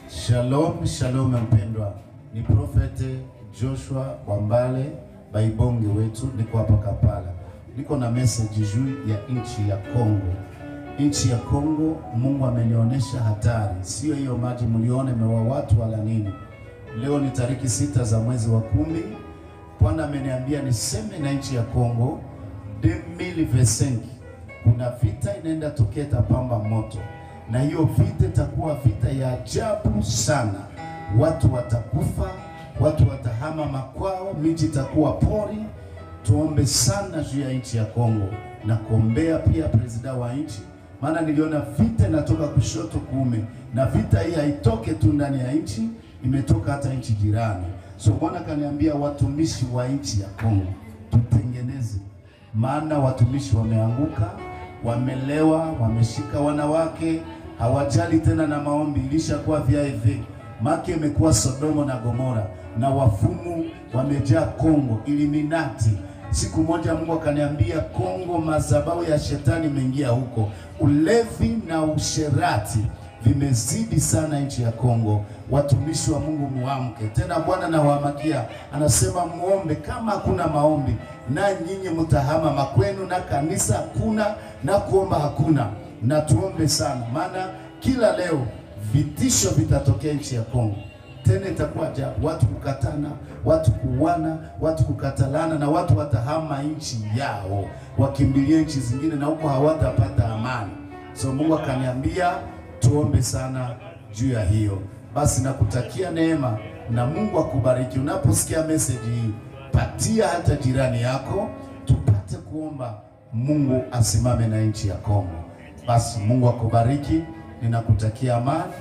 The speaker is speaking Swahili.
Shalom, shalom mpendwa. Ni Prophet Joshua Wambale Baibonge wetu, niko hapa Kampala. Niko na message juu ya nchi ya Kongo. Nchi ya Kongo, Mungu amenionyesha hatari. Sio hiyo maji mlione mewa watu wala nini. Leo ni tariki 6 za mwezi wa 10. Bwana ameniambia niseme na nchi ya Kongo 2025 kuna vita inaenda tokea pamba moto. Na hiyo vita itakuwa vita ya ajabu sana. Watu watakufa, watu watahama makwao, miji itakuwa pori. Tuombe sana juu ya nchi ya Kongo na kuombea pia president wa nchi. Maana niliona vita inatoka kushoto kuume, na vita hii haitoke tu ndani ya nchi, imetoka hata nchi jirani. So Bwana kaniambia watumishi wa nchi ya Kongo tutengeneze, maana watumishi wameanguka, wamelewa, wameshika wanawake, hawajali tena na maombi. Ilishakuwa VIP, maki imekuwa Sodomo na Gomora, na wafumu wamejaa Kongo, Illuminati. Siku moja Mungu akaniambia Kongo madhabahu ya shetani imeingia huko. Ulevi na usherati vimezidi sana nchi ya Kongo. Watumishi wa Mungu muamke. Tena Bwana anawaamakia, anasema muombe. Kama hakuna maombi, na nyinyi mtahama makwenu, na kanisa hakuna, na kuomba hakuna. Na tuombe sana, maana kila leo vitisho vitatokea nchi ya Kongo. Tena itakuwa ajabu, watu kukatana, watu kuuana, watu kukatalana, na watu watahama nchi yao wakimbilie nchi zingine, na huko hawatapata amani. So Mungu akaniambia tuombe sana juu ya hiyo. Basi nakutakia neema na Mungu akubariki. Unaposikia message hii, patia hata jirani yako, tupate kuomba Mungu asimame na nchi ya Kongo. Basi Mungu akubariki, ninakutakia amani.